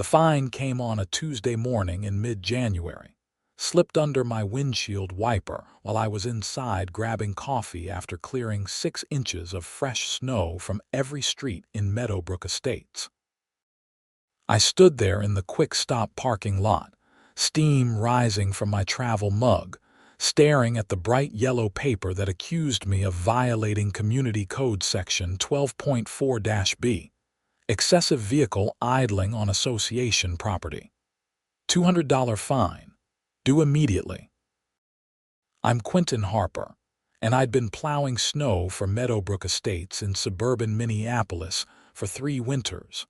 The fine came on a Tuesday morning in mid-January, slipped under my windshield wiper while I was inside grabbing coffee after clearing 6 inches of fresh snow from every street in Meadowbrook Estates. I stood there in the quick-stop parking lot, steam rising from my travel mug, staring at the bright yellow paper that accused me of violating Community Code Section 12.4-B, excessive vehicle idling on association property. $200 fine, due immediately. I'm Quinton Harper, and I'd been plowing snow for Meadowbrook Estates in suburban Minneapolis for 3 winters.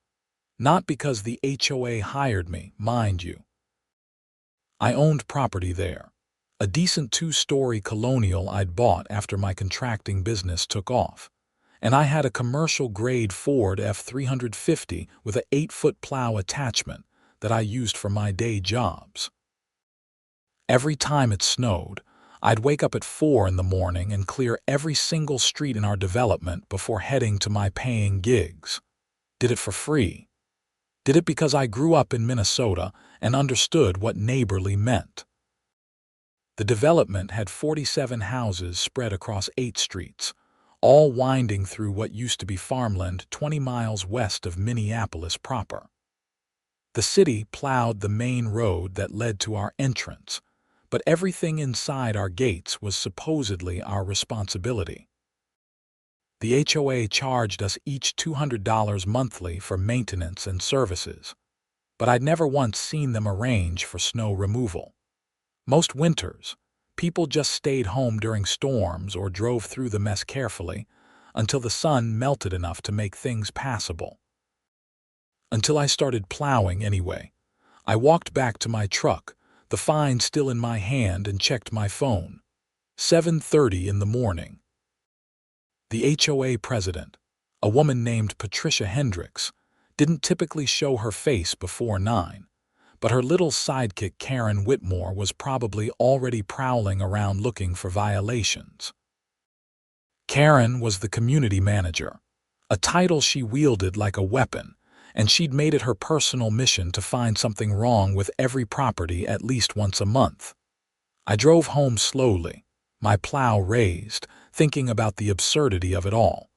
Not because the HOA hired me, mind you. I owned property there, a decent 2-story colonial I'd bought after my contracting business took off, and I had a commercial-grade Ford F-350 with a 8-foot plow attachment that I used for my day jobs. Every time it snowed, I'd wake up at 4 in the morning and clear every single street in our development before heading to my paying gigs. Did it for free. Did it because I grew up in Minnesota and understood what neighborly meant. The development had 47 houses spread across 8 streets, all winding through what used to be farmland 20 miles west of Minneapolis proper. The city plowed the main road that led to our entrance, but everything inside our gates was supposedly our responsibility. The HOA charged us each $200 monthly for maintenance and services, but I'd never once seen them arrange for snow removal. Most winters, people just stayed home during storms or drove through the mess carefully until the sun melted enough to make things passable. Until I started plowing anyway. I walked back to my truck, the fine still in my hand, and checked my phone. 7:30 in the morning. The HOA president, a woman named Patricia Hendricks, didn't typically show her face before 9, but her little sidekick Karen Whitmore was probably already prowling around looking for violations. Karen was the community manager, a title she wielded like a weapon, and she'd made it her personal mission to find something wrong with every property at least once a month. I drove home slowly, my plow raised, thinking about the absurdity of it all.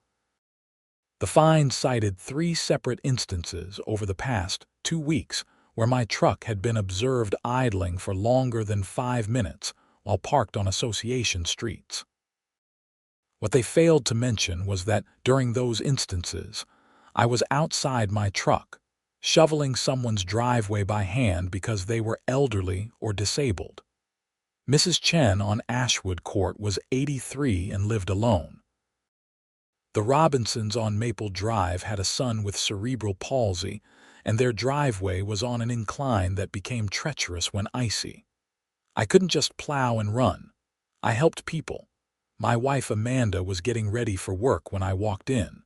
The fine cited 3 separate instances over the past 2 weeks where my truck had been observed idling for longer than 5 minutes while parked on association streets. What they failed to mention was that during those instances, I was outside my truck, shoveling someone's driveway by hand because they were elderly or disabled. Mrs. Chen on Ashwood Court was 83 and lived alone. The Robinsons on Maple Drive had a son with cerebral palsy, and their driveway was on an incline that became treacherous when icy. I couldn't just plow and run. I helped people. My wife Amanda was getting ready for work when I walked in.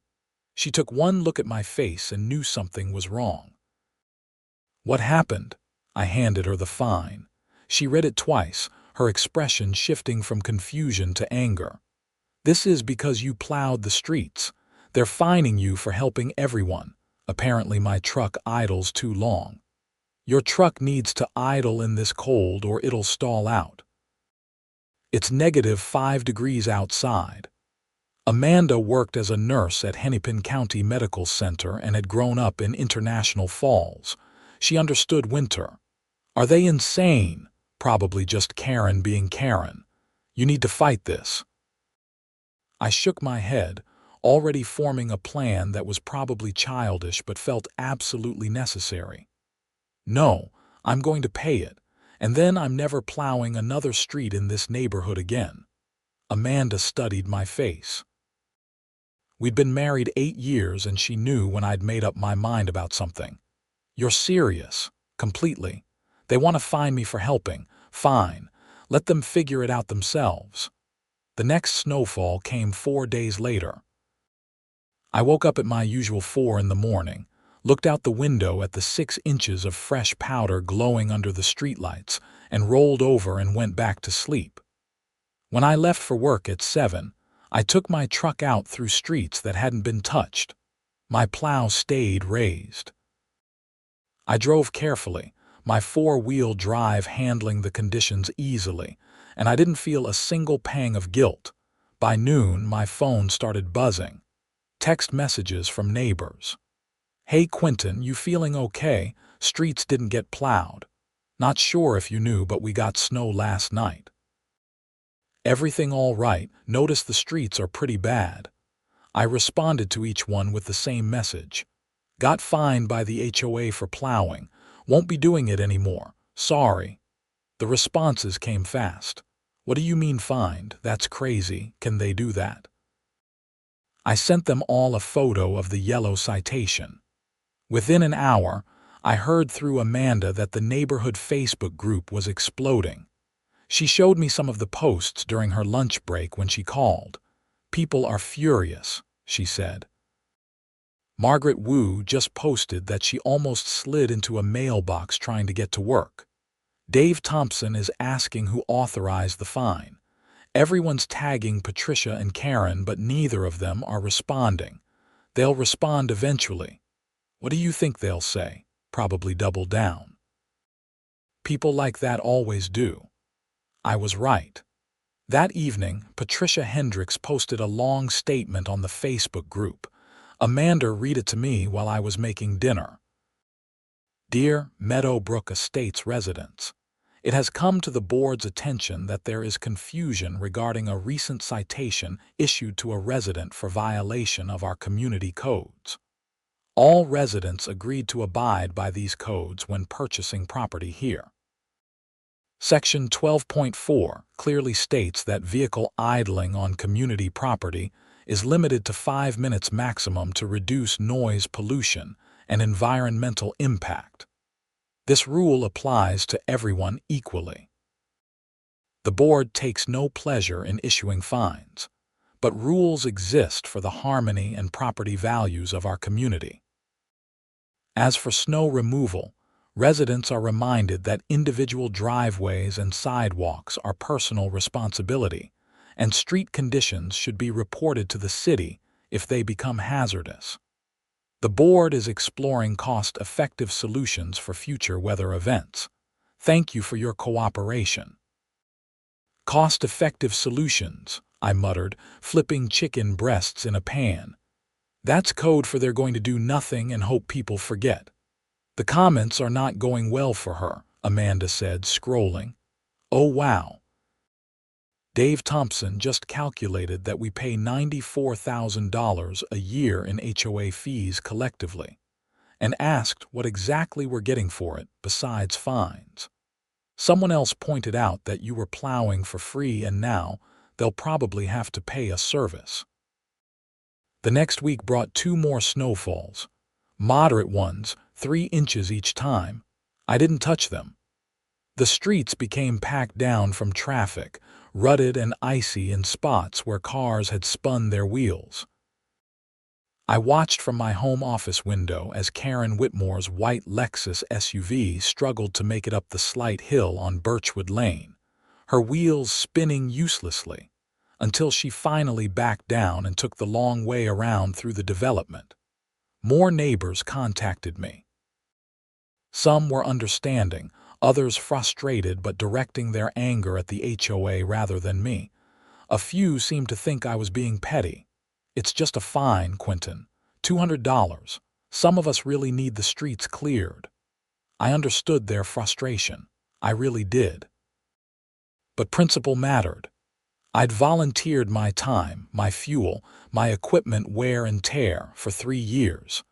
She took one look at my face and knew something was wrong. "What happened?" I handed her the fine. She read it twice, her expression shifting from confusion to anger. "This is because you plowed the streets. They're fining you for helping everyone. Apparently my truck idles too long. Your truck needs to idle in this cold or it'll stall out. It's -5 degrees outside." Amanda worked as a nurse at Hennepin County Medical Center and had grown up in International Falls. She understood winter. "Are they insane?" "Probably just Karen being Karen. You need to fight this." I shook my head, already forming a plan that was probably childish but felt absolutely necessary. "No, I'm going to pay it, and then I'm never plowing another street in this neighborhood again." Amanda studied my face. We'd been married 8 years and she knew when I'd made up my mind about something. "You're serious?" "Completely. They want to fine me for helping. Fine. Let them figure it out themselves." The next snowfall came 4 days later. I woke up at my usual 4 in the morning, looked out the window at the 6 inches of fresh powder glowing under the streetlights, and rolled over and went back to sleep. When I left for work at 7, I took my truck out through streets that hadn't been touched. My plow stayed raised. I drove carefully, my four-wheel drive handling the conditions easily, and I didn't feel a single pang of guilt. By noon, my phone started buzzing. Text messages from neighbors. "Hey Quinton, you feeling okay? Streets didn't get plowed. Not sure if you knew, but we got snow last night. Everything all right? Notice the streets are pretty bad." I responded to each one with the same message. "Got fined by the HOA for plowing. Won't be doing it anymore. Sorry." The responses came fast. "What do you mean fined? That's crazy. Can they do that?" I sent them all a photo of the yellow citation. Within an hour, I heard through Amanda that the neighborhood Facebook group was exploding. She showed me some of the posts during her lunch break when she called. "People are furious," she said. Margaret Wu just posted that she almost slid into a mailbox trying to get to work. Dave Thompson is asking who authorized the fine. Everyone's tagging Patricia and Karen, but neither of them are responding. They'll respond eventually. What do you think they'll say? Probably double down. People like that always do. I was right. That evening, Patricia Hendricks posted a long statement on the Facebook group. Amanda read it to me while I was making dinner. "Dear Meadowbrook Estates residents, it has come to the board's attention that there is confusion regarding a recent citation issued to a resident for violation of our community codes. All residents agreed to abide by these codes when purchasing property here. Section 12.4 clearly states that vehicle idling on community property is limited to 5 minutes maximum to reduce noise pollution and environmental impact. This rule applies to everyone equally. The board takes no pleasure in issuing fines, but rules exist for the harmony and property values of our community. As for snow removal, residents are reminded that individual driveways and sidewalks are personal responsibility, and street conditions should be reported to the city if they become hazardous. The board is exploring cost-effective solutions for future weather events. Thank you for your cooperation." "Cost-effective solutions," I muttered, flipping chicken breasts in a pan. That's code for they're going to do nothing and hope people forget. "The comments are not going well for her," Amanda said, scrolling. "Oh wow. Dave Thompson just calculated that we pay $94,000 a year in HOA fees collectively, and asked what exactly we're getting for it besides fines. Someone else pointed out that you were plowing for free and now they'll probably have to pay a service." The next week brought 2 more snowfalls. Moderate ones, 3 inches each time. I didn't touch them. The streets became packed down from traffic, rutted and icy in spots where cars had spun their wheels. I watched from my home office window as Karen Whitmore's white Lexus SUV struggled to make it up the slight hill on Birchwood Lane, her wheels spinning uselessly, until she finally backed down and took the long way around through the development. More neighbors contacted me. Some were understanding, others frustrated but directing their anger at the HOA rather than me. A few seemed to think I was being petty. "It's just a fine, Quinton. $200. Some of us really need the streets cleared." I understood their frustration. I really did. But principle mattered. I'd volunteered my time, my fuel, my equipment wear and tear for 3 years.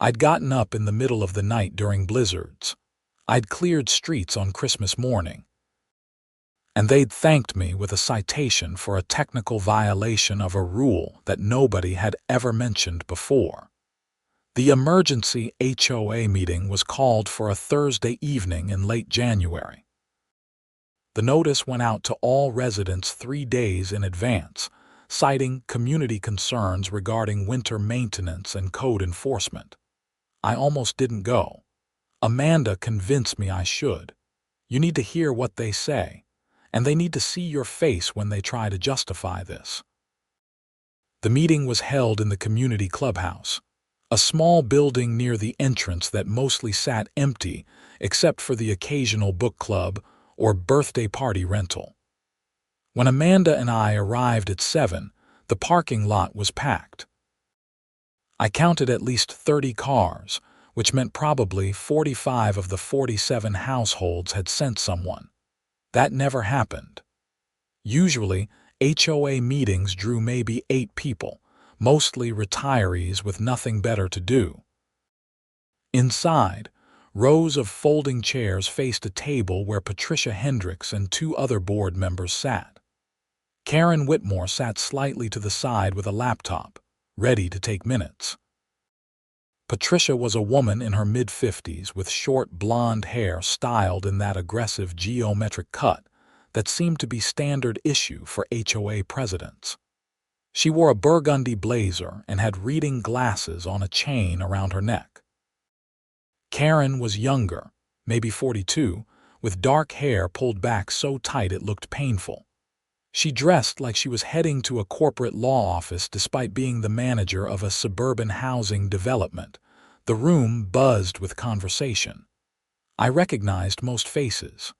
I'd gotten up in the middle of the night during blizzards. I'd cleared streets on Christmas morning. And they'd thanked me with a citation for a technical violation of a rule that nobody had ever mentioned before. The emergency HOA meeting was called for a Thursday evening in late January. The notice went out to all residents 3 days in advance, citing community concerns regarding winter maintenance and code enforcement. I almost didn't go. Amanda convinced me I should. You need to hear what they say, and they need to see your face when they try to justify this. The meeting was held in the community clubhouse. A small building near the entrance that mostly sat empty except for the occasional book club or birthday party rental. When Amanda and I arrived at 7, the parking lot was packed. I counted at least 30 cars, which meant probably 45 of the 47 households had sent someone. That never happened. Usually, HOA meetings drew maybe 8 people, mostly retirees with nothing better to do. Inside, rows of folding chairs faced a table where Patricia Hendricks and 2 other board members sat. Karen Whitmore sat slightly to the side with a laptop, ready to take minutes. Patricia was a woman in her mid-50s with short blonde hair styled in that aggressive geometric cut that seemed to be standard issue for HOA presidents. She wore a burgundy blazer and had reading glasses on a chain around her neck. Karen was younger, maybe 42, with dark hair pulled back so tight it looked painful. She dressed like she was heading to a corporate law office despite being the manager of a suburban housing development. The room buzzed with conversation. I recognized most faces.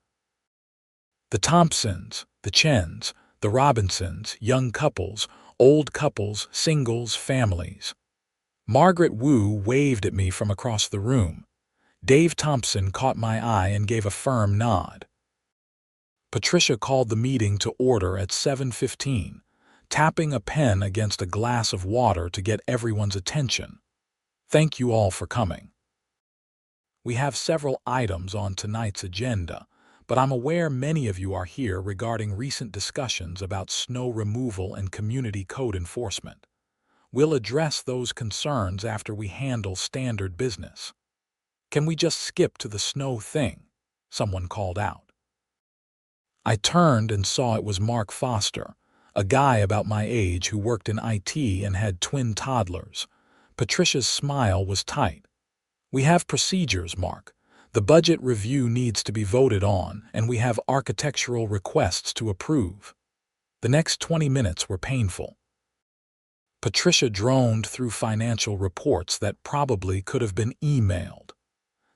The Thompsons, the Chens, the Robinsons, young couples, old couples, singles, families. Margaret Wu waved at me from across the room. Dave Thompson caught my eye and gave a firm nod. Patricia called the meeting to order at 7:15, tapping a pen against a glass of water to get everyone's attention. Thank you all for coming. We have several items on tonight's agenda, but I'm aware many of you are here regarding recent discussions about snow removal and community code enforcement. We'll address those concerns after we handle standard business. Can we just skip to the snow thing? Someone called out. I turned and saw it was Mark Foster, a guy about my age who worked in IT and had twin toddlers. Patricia's smile was tight. We have procedures, Mark. The budget review needs to be voted on, and we have architectural requests to approve. The next 20 minutes were painful. Patricia droned through financial reports that probably could have been emailed.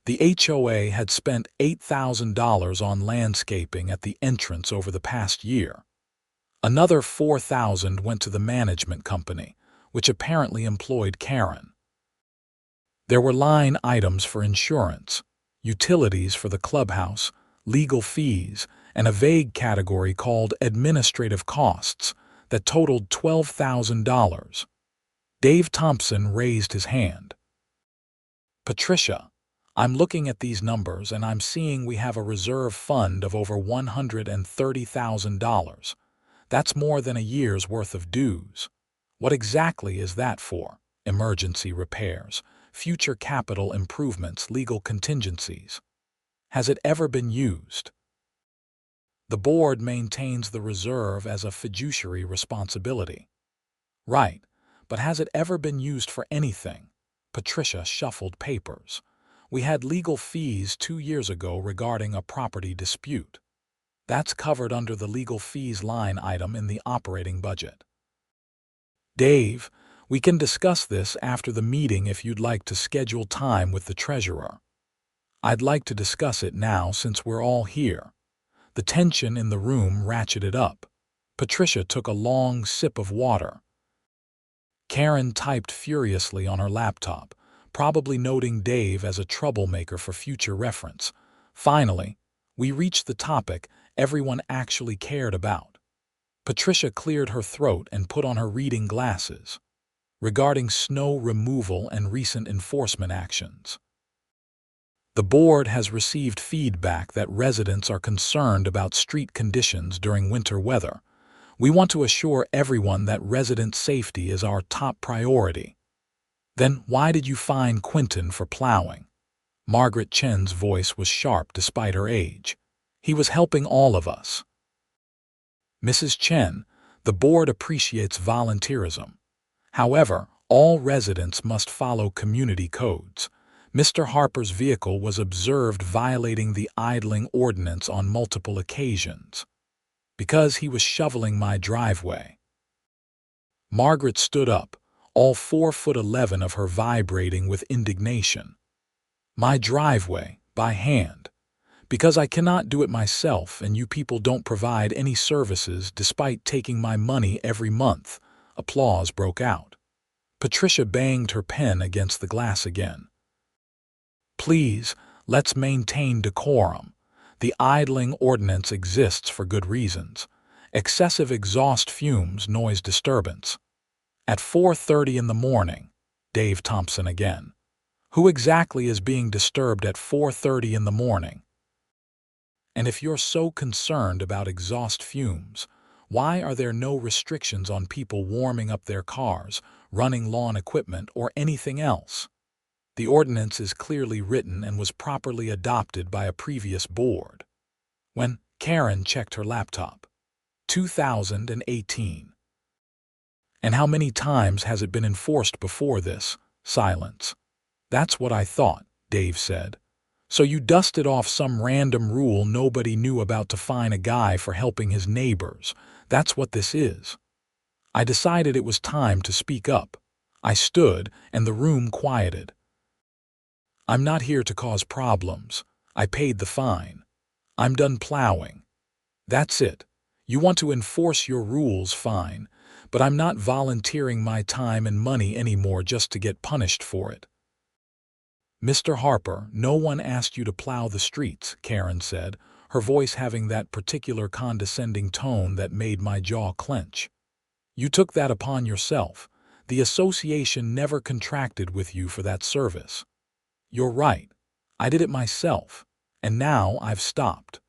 The HOA had spent $8,000 on landscaping at the entrance over the past year. Another $4,000 went to the management company, which apparently employed Karen. There were line items for insurance, utilities for the clubhouse, legal fees, and a vague category called administrative costs that totaled $12,000. Dave Thompson raised his hand. Patricia, I'm looking at these numbers and I'm seeing we have a reserve fund of over $130,000. That's more than a year's worth of dues. What exactly is that for? Emergency repairs, future capital improvements, legal contingencies. Has it ever been used? The board maintains the reserve as a fiduciary responsibility. Right, but has it ever been used for anything? Patricia shuffled papers. We had legal fees 2 years ago regarding a property dispute. That's covered under the legal fees line item in the operating budget. Dave, we can discuss this after the meeting if you'd like to schedule time with the treasurer. I'd like to discuss it now since we're all here. The tension in the room ratcheted up. Patricia took a long sip of water. Karen typed furiously on her laptop, probably noting Dave as a troublemaker for future reference. Finally, we reached the topic everyone actually cared about. Patricia cleared her throat and put on her reading glasses. Regarding snow removal and recent enforcement actions. The board has received feedback that residents are concerned about street conditions during winter weather. We want to assure everyone that resident safety is our top priority. Then why did you fine Quinton for plowing? Margaret Chen's voice was sharp despite her age. He was helping all of us. Mrs. Chen, the board appreciates volunteerism. However, all residents must follow community codes. Mr. Harper's vehicle was observed violating the idling ordinance on multiple occasions. Because he was shoveling my driveway. Margaret stood up, all 4'11" of her vibrating with indignation. My driveway, by hand. Because I cannot do it myself and you people don't provide any services despite taking my money every month. Applause broke out. Patricia banged her pen against the glass again. Please, let's maintain decorum. The idling ordinance exists for good reasons. Excessive exhaust fumes, noise disturbance. At 4:30 in the morning, Dave Thompson again. Who exactly is being disturbed at 4:30 in the morning? And if you're so concerned about exhaust fumes, why are there no restrictions on people warming up their cars, running lawn equipment, or anything else? The ordinance is clearly written and was properly adopted by a previous board. When Karen checked her laptop. 2018. And how many times has it been enforced before this? Silence. That's what I thought, Dave said. So you dusted off some random rule nobody knew about to fine a guy for helping his neighbors. That's what this is. I decided it was time to speak up. I stood, and the room quieted. I'm not here to cause problems. I paid the fine. I'm done plowing. That's it. You want to enforce your rules, fine, but I'm not volunteering my time and money anymore just to get punished for it. Mr. Harper, no one asked you to plow the streets, Karen said, her voice having that particular condescending tone that made my jaw clench. You took that upon yourself. The association never contracted with you for that service. You're right. I did it myself, and now I've stopped.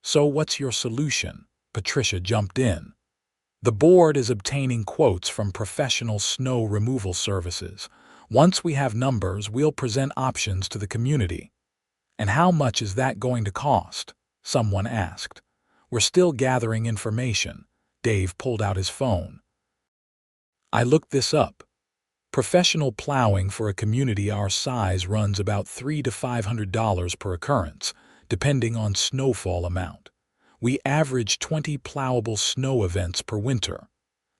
So what's your solution? Patricia jumped in. The board is obtaining quotes from professional snow removal services. Once we have numbers, we'll present options to the community. And how much is that going to cost? Someone asked. We're still gathering information. Dave pulled out his phone. I looked this up. Professional plowing for a community our size runs about $300 to $500 per occurrence, depending on snowfall amount. We average 20 plowable snow events per winter.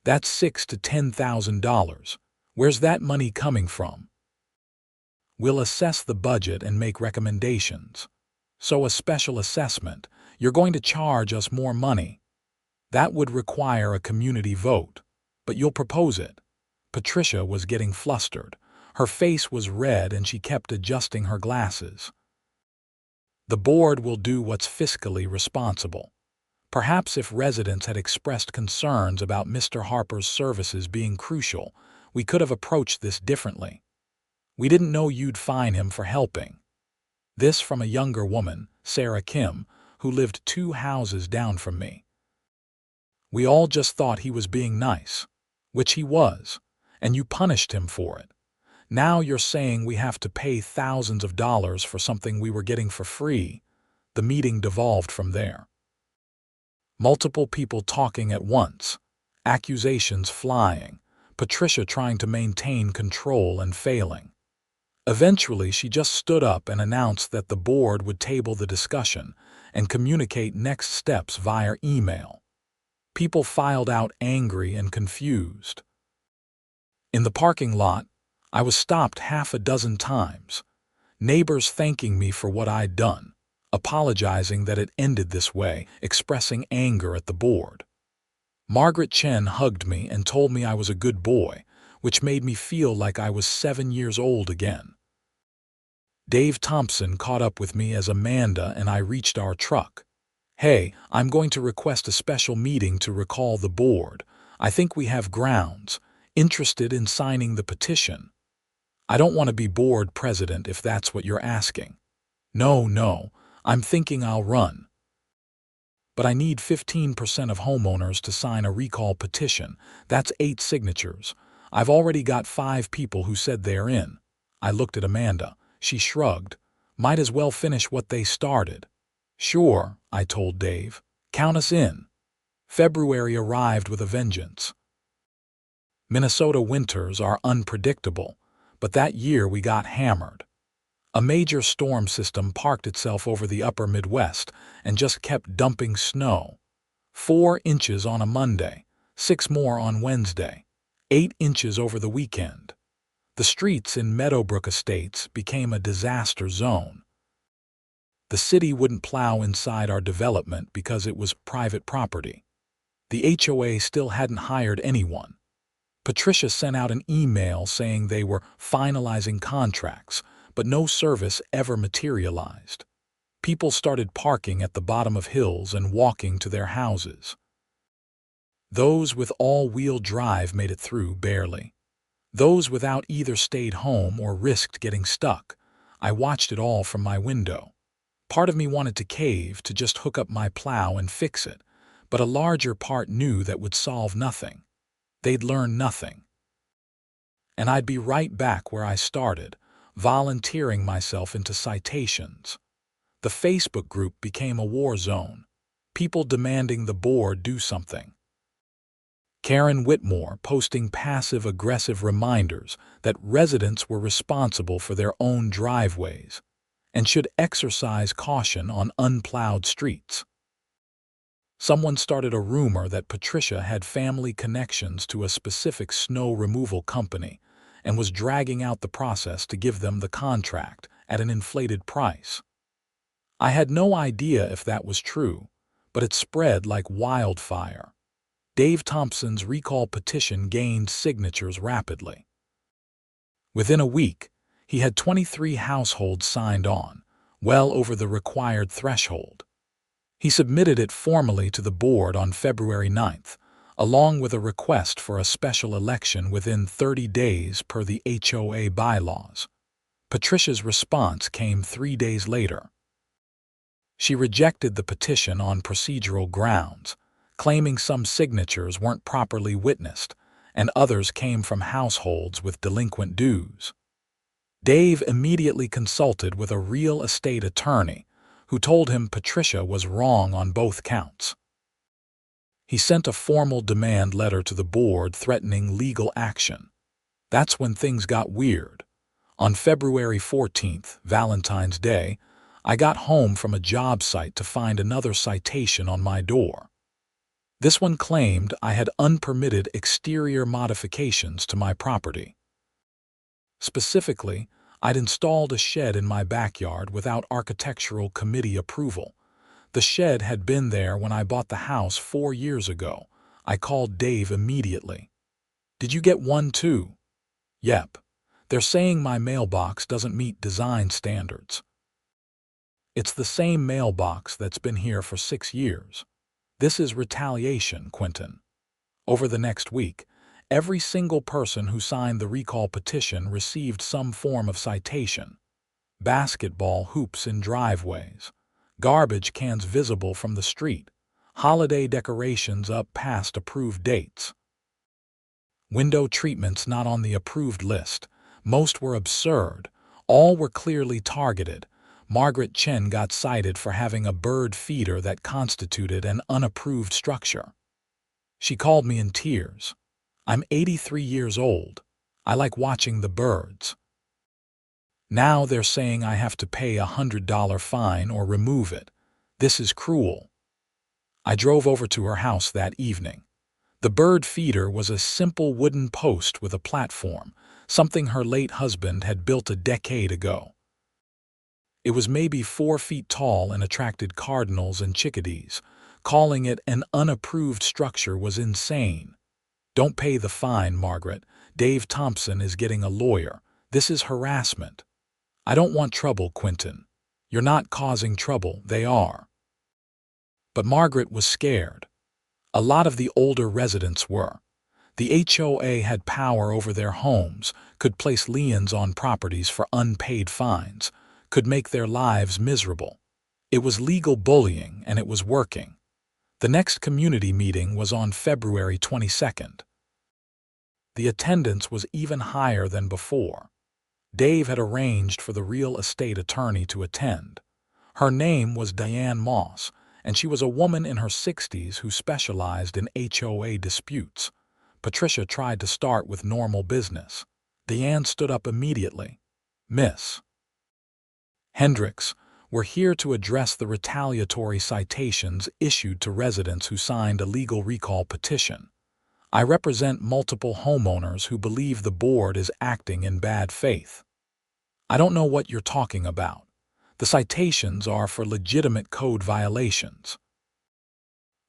That's $6,000 to $10,000. Where's that money coming from? We'll assess the budget and make recommendations. So a special assessment, you're going to charge us more money. That would require a community vote, but you'll propose it. Patricia was getting flustered. Her face was red and she kept adjusting her glasses. The board will do what's fiscally responsible. Perhaps if residents had expressed concerns about Mr. Harper's services being crucial, we could have approached this differently. We didn't know you'd fine him for helping. This from a younger woman, Sarah Kim, who lived 2 houses down from me. We all just thought he was being nice, which he was, and you punished him for it. Now you're saying we have to pay thousands of dollars for something we were getting for free. The meeting devolved from there. Multiple people talking at once, accusations flying, Patricia trying to maintain control and failing. Eventually, she just stood up and announced that the board would table the discussion and communicate next steps via email. People filed out angry and confused. In the parking lot, I was stopped 6 times, neighbors thanking me for what I'd done, apologizing that it ended this way, expressing anger at the board. Margaret Chen hugged me and told me I was a good boy, which made me feel like I was 7 years old again. Dave Thompson caught up with me as Amanda and I reached our truck. Hey, I'm going to request a special meeting to recall the board. I think we have grounds. Interested in signing the petition? I don't want to be board president if that's what you're asking. No, I'm thinking I'll run. But I need 15% of homeowners to sign a recall petition. That's 8 signatures. I've already got 5 people who said they're in. I looked at Amanda. She shrugged. Might as well finish what they started. Sure, I told Dave. Count us in. February arrived with a vengeance. Minnesota winters are unpredictable, but that year we got hammered. A major storm system parked itself over the upper Midwest and just kept dumping snow. 4 inches on a Monday, 6 more on Wednesday. 8 inches over the weekend. The streets in Meadowbrook Estates became a disaster zone. The city wouldn't plow inside our development because it was private property. The HOA still hadn't hired anyone. Patricia sent out an email saying they were finalizing contracts, but no service ever materialized. People started parking at the bottom of hills and walking to their houses. Those with all-wheel drive made it through barely. Those without either stayed home or risked getting stuck. I watched it all from my window. Part of me wanted to cave, to just hook up my plow and fix it, but a larger part knew that would solve nothing. They'd learn nothing. And I'd be right back where I started, volunteering myself into citations. The Facebook group became a war zone, people demanding the board do something. Karen Whitmore posting passive-aggressive reminders that residents were responsible for their own driveways and should exercise caution on unplowed streets. Someone started a rumor that Patricia had family connections to a specific snow removal company and was dragging out the process to give them the contract at an inflated price. I had no idea if that was true, but it spread like wildfire. Dave Thompson's recall petition gained signatures rapidly. Within a week, he had 23 households signed on, well over the required threshold. He submitted it formally to the board on February 9th, along with a request for a special election within 30 days per the HOA bylaws. Patricia's response came 3 days later. She rejected the petition on procedural grounds, claiming some signatures weren't properly witnessed and others came from households with delinquent dues. Dave immediately consulted with a real estate attorney who told him Patricia was wrong on both counts. He sent a formal demand letter to the board threatening legal action. That's when things got weird. On February 14th, Valentine's Day, I got home from a job site to find another citation on my door. This one claimed I had unpermitted exterior modifications to my property. Specifically, I'd installed a shed in my backyard without architectural committee approval. The shed had been there when I bought the house 4 years ago. I called Dave immediately. "Did you get one too?" "Yep. They're saying my mailbox doesn't meet design standards." "It's the same mailbox that's been here for 6 years. This is retaliation, Quinton." Over the next week, every single person who signed the recall petition received some form of citation. Basketball hoops in driveways, garbage cans visible from the street, holiday decorations up past approved dates. Window treatments not on the approved list. Most were absurd. All were clearly targeted. Margaret Chen got cited for having a bird feeder that constituted an unapproved structure. She called me in tears. "I'm 83 years old. I like watching the birds. Now they're saying I have to pay a $100 fine or remove it. This is cruel." I drove over to her house that evening. The bird feeder was a simple wooden post with a platform, something her late husband had built a decade ago. It was maybe 4 feet tall and attracted cardinals and chickadees. Calling it an unapproved structure was insane. "Don't pay the fine, Margaret. Dave Thompson is getting a lawyer. This is harassment." "I don't want trouble, Quinton." "You're not causing trouble, they are." But Margaret was scared. A lot of the older residents were. The HOA had power over their homes, could place liens on properties for unpaid fines, could make their lives miserable. It was legal bullying, and it was working. The next community meeting was on February 22nd. The attendance was even higher than before. Dave had arranged for the real estate attorney to attend. Her name was Diane Moss, and she was a woman in her 60s who specialized in HOA disputes. Patricia tried to start with normal business. Diane stood up immediately. "Miss Hendricks, we're here to address the retaliatory citations issued to residents who signed a legal recall petition. I represent multiple homeowners who believe the board is acting in bad faith. I don't know what you're talking about. The citations are for legitimate code violations.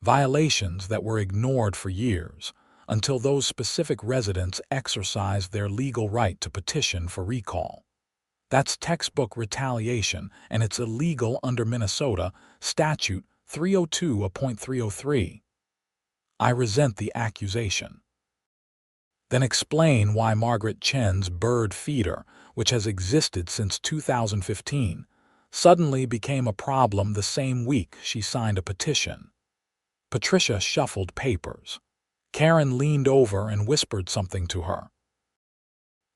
Violations that were ignored for years, until those specific residents exercised their legal right to petition for recall. That's textbook retaliation, and it's illegal under Minnesota Statute 302.303. I resent the accusation. Then explain why Margaret Chen's bird feeder, which has existed since 2015, suddenly became a problem the same week she signed a petition. Patricia shuffled papers. Karen leaned over and whispered something to her.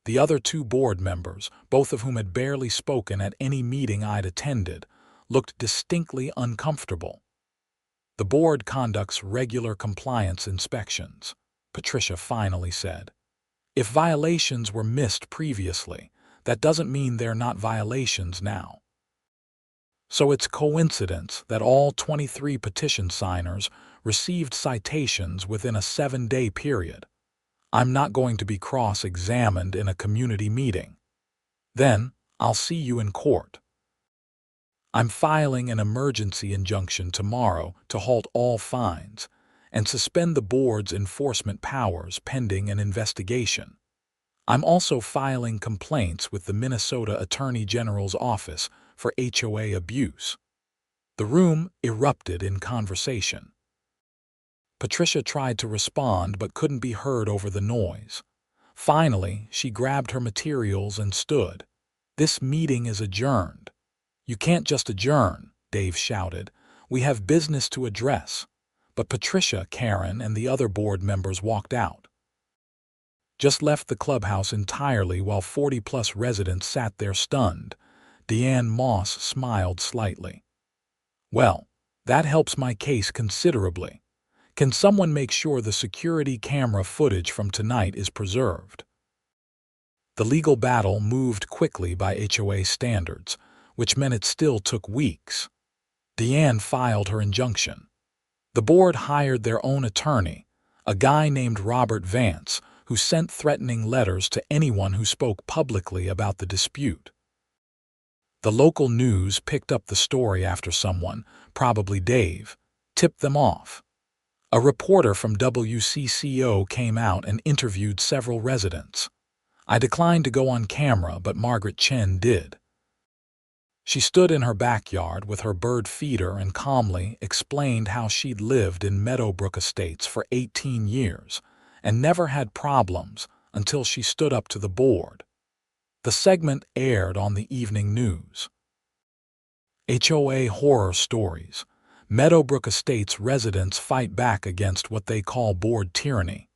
The other two board members, both of whom had barely spoken at any meeting I'd attended, looked distinctly uncomfortable. The board conducts regular compliance inspections, Patricia finally said. If violations were missed previously, that doesn't mean they're not violations now. So it's coincidence that all 23 petition signers received citations within a 7-day period. I'm not going to be cross-examined in a community meeting. Then, I'll see you in court. I'm filing an emergency injunction tomorrow to halt all fines and suspend the board's enforcement powers pending an investigation. I'm also filing complaints with the Minnesota Attorney General's office for HOA abuse. The room erupted in conversation. Patricia tried to respond but couldn't be heard over the noise. Finally, she grabbed her materials and stood. "This meeting is adjourned." "You can't just adjourn," Dave shouted. "We have business to address." But Patricia, Karen, and the other board members walked out. Just left the clubhouse entirely while 40-plus residents sat there stunned. Deanne Moss smiled slightly. "Well, that helps my case considerably. Can someone make sure the security camera footage from tonight is preserved?" The legal battle moved quickly by HOA standards, which meant it still took weeks. Deanne filed her injunction. The board hired their own attorney, a guy named Robert Vance, who sent threatening letters to anyone who spoke publicly about the dispute. The local news picked up the story after someone, probably Dave, tipped them off. A reporter from WCCO came out and interviewed several residents. I declined to go on camera, but Margaret Chen did. She stood in her backyard with her bird feeder and calmly explained how she'd lived in Meadowbrook Estates for 18 years and never had problems until she stood up to the board. The segment aired on the evening news. HOA horror stories. Meadowbrook Estates residents fight back against what they call board tyranny.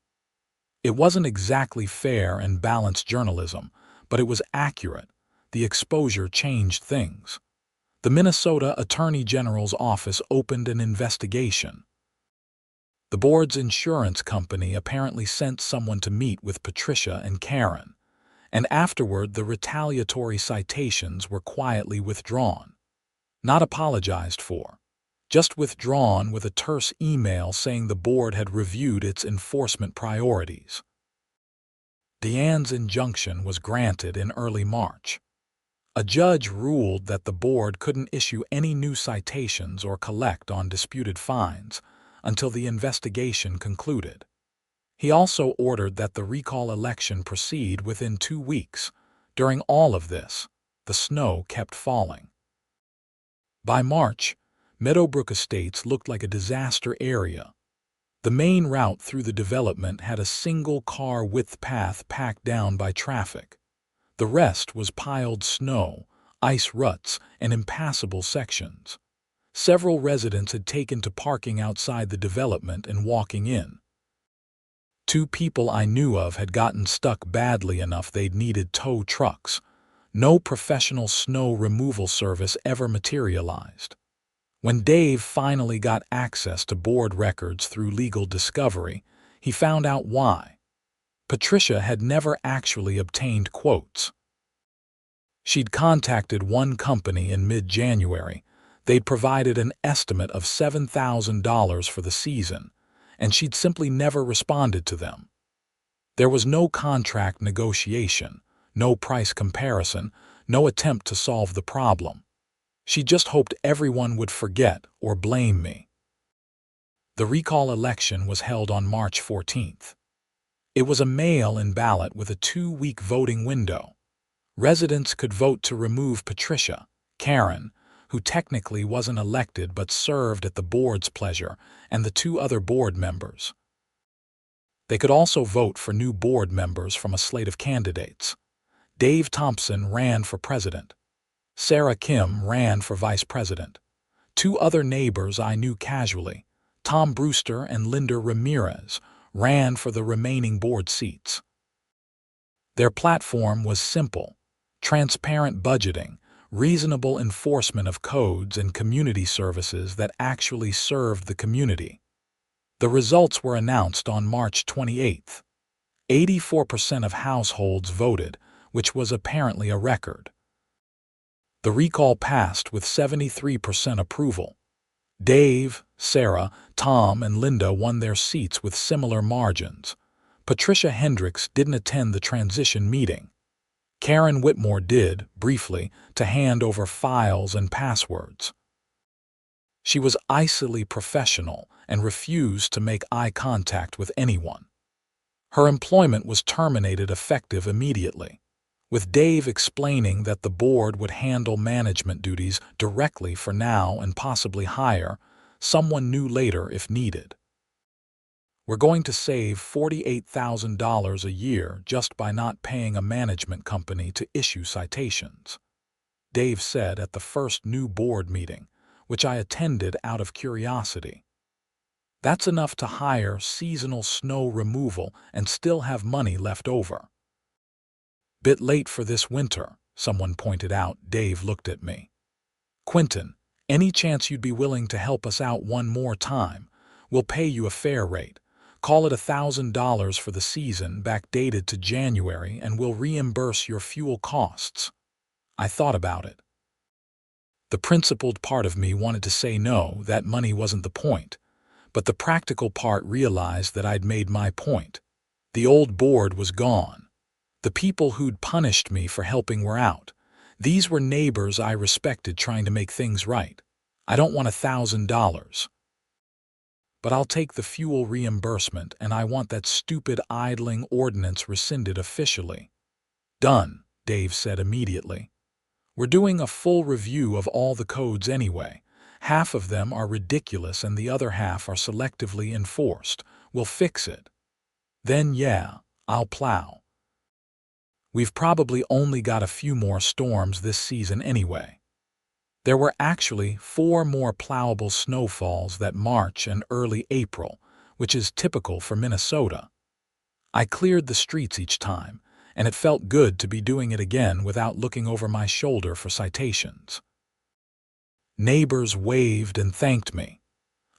It wasn't exactly fair and balanced journalism, but it was accurate. The exposure changed things. The Minnesota Attorney General's office opened an investigation. The board's insurance company apparently sent someone to meet with Patricia and Karen, and afterward the retaliatory citations were quietly withdrawn. Not apologized for. Just withdrawn with a terse email saying the board had reviewed its enforcement priorities. Deanne's injunction was granted in early March. A judge ruled that the board couldn't issue any new citations or collect on disputed fines until the investigation concluded. He also ordered that the recall election proceed within 2 weeks. During all of this, the snow kept falling. By March, Meadowbrook Estates looked like a disaster area. The main route through the development had a single-car width path packed down by traffic. The rest was piled snow, ice ruts, and impassable sections. Several residents had taken to parking outside the development and walking in. 2 people I knew of had gotten stuck badly enough they'd needed tow trucks. No professional snow removal service ever materialized. When Dave finally got access to board records through legal discovery, he found out why. Patricia had never actually obtained quotes. She'd contacted one company in mid-January. They'd provided an estimate of $7,000 for the season, and she'd simply never responded to them. There was no contract negotiation, no price comparison, no attempt to solve the problem. She just hoped everyone would forget or blame me. The recall election was held on March 14th. It was a mail-in ballot with a 2-week voting window. Residents could vote to remove Patricia, Karen, who technically wasn't elected but served at the board's pleasure, and the 2 other board members. They could also vote for new board members from a slate of candidates. Dave Thompson ran for president. Sarah Kim ran for vice president. 2 other neighbors I knew casually, Tom Brewster and Linda Ramirez, ran for the remaining board seats. Their platform was simple: transparent budgeting, reasonable enforcement of codes, and community services that actually served the community. The results were announced on March 28th. 84% of households voted, which was apparently a record. The recall passed with 73% approval. Dave, Sarah, Tom, and Linda won their seats with similar margins. Patricia Hendricks didn't attend the transition meeting. Karen Whitmore did, briefly, to hand over files and passwords. She was icily professional and refused to make eye contact with anyone. Her employment was terminated effective immediately, with Dave explaining that the board would handle management duties directly for now and possibly hire someone new later if needed. We're going to save $48,000 a year just by not paying a management company to issue citations, Dave said at the first new board meeting, which I attended out of curiosity. That's enough to hire seasonal snow removal and still have money left over. Bit late for this winter, someone pointed out. Dave looked at me. Quinton, any chance you'd be willing to help us out one more time? We'll pay you a fair rate. Call it $1,000 for the season backdated to January, and we'll reimburse your fuel costs. I thought about it. The principled part of me wanted to say no, that money wasn't the point, but the practical part realized that I'd made my point. The old board was gone. The people who'd punished me for helping were out. These were neighbors I respected trying to make things right. I don't want $1,000. But I'll take the fuel reimbursement, and I want that stupid idling ordinance rescinded officially. Done, Dave said immediately. We're doing a full review of all the codes anyway. Half of them are ridiculous and the other half are selectively enforced. We'll fix it. Then yeah, I'll plow. We've probably only got a few more storms this season anyway. There were actually 4 more plowable snowfalls that March and early April, which is typical for Minnesota. I cleared the streets each time, and it felt good to be doing it again without looking over my shoulder for citations. Neighbors waved and thanked me.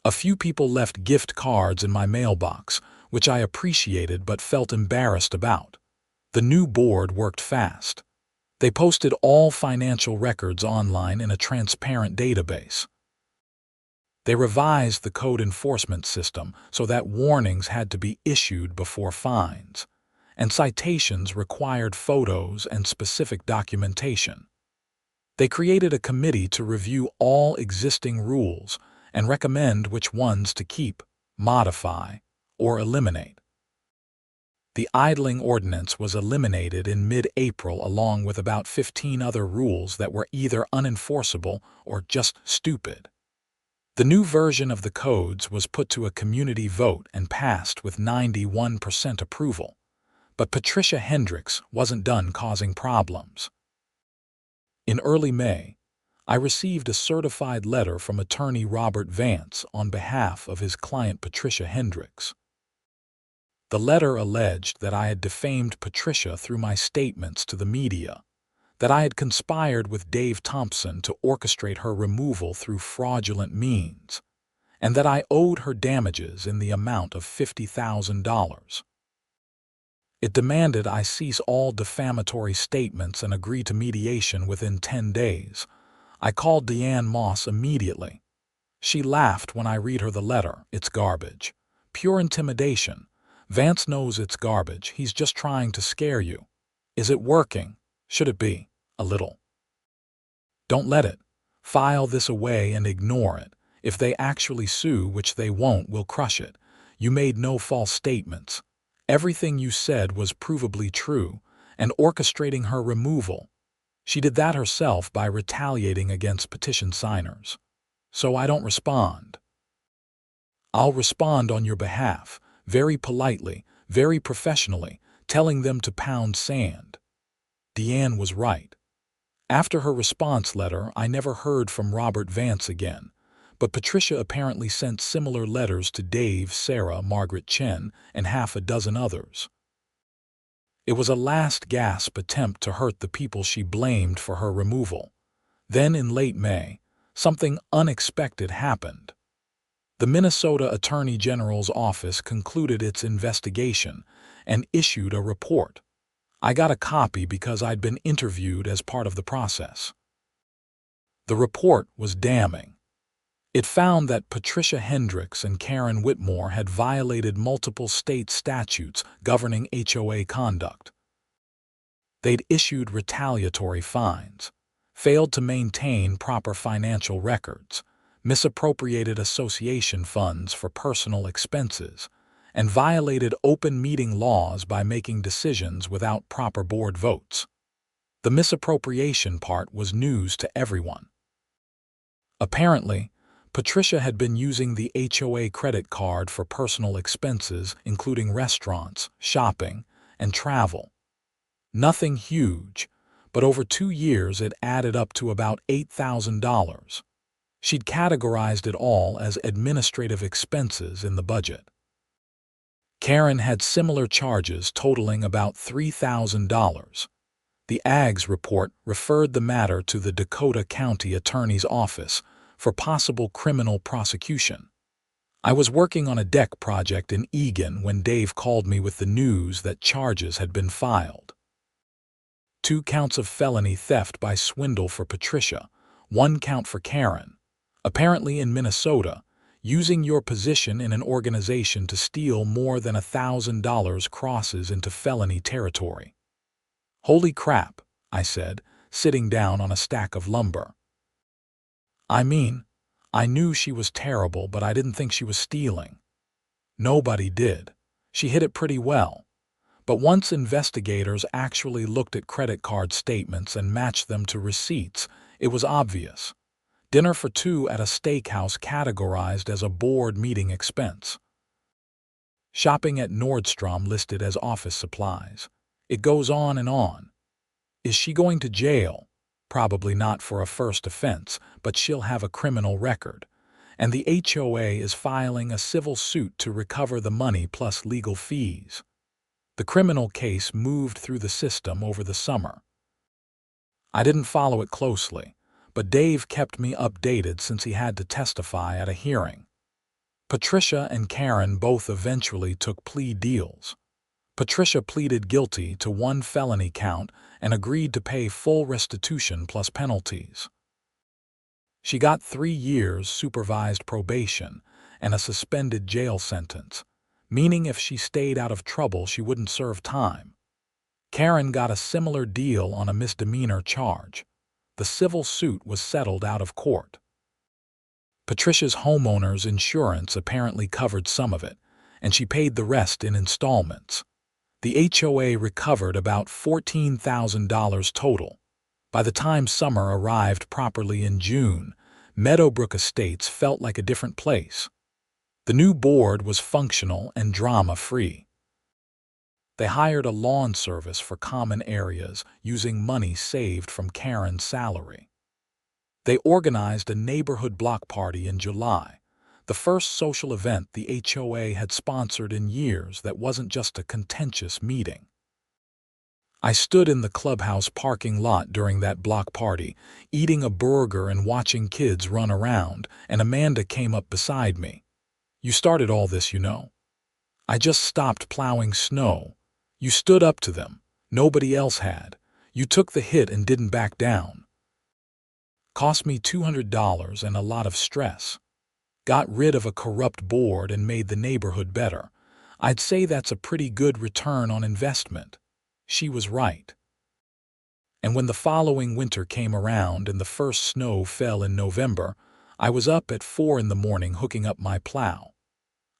A few people left gift cards in my mailbox, which I appreciated but felt embarrassed about. The new board worked fast. They posted all financial records online in a transparent database. They revised the code enforcement system so that warnings had to be issued before fines, and citations required photos and specific documentation. They created a committee to review all existing rules and recommend which ones to keep, modify, or eliminate. The idling ordinance was eliminated in mid-April along with about 15 other rules that were either unenforceable or just stupid. The new version of the codes was put to a community vote and passed with 91% approval. But Patricia Hendricks wasn't done causing problems. In early May, I received a certified letter from attorney Robert Vance on behalf of his client Patricia Hendricks. The letter alleged that I had defamed Patricia through my statements to the media, that I had conspired with Dave Thompson to orchestrate her removal through fraudulent means, and that I owed her damages in the amount of $50,000. It demanded I cease all defamatory statements and agree to mediation within 10 days. I called Deanne Moss immediately. She laughed when I read her the letter. It's garbage. pure intimidation. Vance knows it's garbage. He's just trying to scare you. Is it working? Should it be? A little. Don't let it. File this away and ignore it. If they actually sue, which they won't, we'll crush it. You made no false statements. Everything you said was provably true, and orchestrating her removal. She did that herself by retaliating against petition signers. So I don't respond. I'll respond on your behalf, very politely, very professionally, telling them to pound sand. Deanne was right. After her response letter, I never heard from Robert Vance again, but Patricia apparently sent similar letters to Dave, Sarah, Margaret Chen, and half a dozen others. It was a last-gasp attempt to hurt the people she blamed for her removal. Then, in late May, something unexpected happened. The Minnesota Attorney General's office concluded its investigation and issued a report. I got a copy because I'd been interviewed as part of the process. The report was damning. It found that Patricia Hendricks and Karen Whitmore had violated multiple state statutes governing HOA conduct. They'd issued retaliatory fines, failed to maintain proper financial records, misappropriated association funds for personal expenses, and violated open meeting laws by making decisions without proper board votes. The misappropriation part was news to everyone. Apparently, Patricia had been using the HOA credit card for personal expenses, including restaurants, shopping, and travel. Nothing huge, but over 2 years it added up to about $8,000. She'd categorized it all as administrative expenses in the budget. Karen had similar charges totaling about $3,000. The AG's report referred the matter to the Dakota County Attorney's Office for possible criminal prosecution. I was working on a deck project in Eagan when Dave called me with the news that charges had been filed. 2 counts of felony theft by swindle for Patricia, 1 count for Karen. Apparently in Minnesota, using your position in an organization to steal more than $1,000 crosses into felony territory. Holy crap, I said, sitting down on a stack of lumber. I mean, I knew she was terrible, but I didn't think she was stealing. Nobody did. She hid it pretty well. But once investigators actually looked at credit card statements and matched them to receipts, it was obvious. Dinner for 2 at a steakhouse categorized as a board meeting expense. Shopping at Nordstrom listed as office supplies. It goes on and on. Is she going to jail? Probably not for a first offense, but she'll have a criminal record. And the HOA is filing a civil suit to recover the money plus legal fees. The criminal case moved through the system over the summer. I didn't follow it closely, but Dave kept me updated since he had to testify at a hearing. Patricia and Karen both eventually took plea deals. Patricia pleaded guilty to 1 felony count and agreed to pay full restitution plus penalties. She got 3 years supervised probation and a suspended jail sentence, meaning if she stayed out of trouble she wouldn't serve time. Karen got a similar deal on a misdemeanor charge. The civil suit was settled out of court. Patricia's homeowner's insurance apparently covered some of it, and she paid the rest in installments. The HOA recovered about $14,000 total. By the time summer arrived properly in June, Meadowbrook Estates felt like a different place. The new board was functional and drama-free. They hired a lawn service for common areas using money saved from Karen's salary. They organized a neighborhood block party in July, the first social event the HOA had sponsored in years that wasn't just a contentious meeting. I stood in the clubhouse parking lot during that block party, eating a burger and watching kids run around, and Amanda came up beside me. "You started all this, you know." "I just stopped plowing snow." "You stood up to them. Nobody else had. You took the hit and didn't back down." "Cost me $200 and a lot of stress." got rid of a corrupt board, and made the neighborhood better. I'd say that's a pretty good return on investment." She was right. And when the following winter came around and the first snow fell in November, I was up at 4 in the morning hooking up my plow.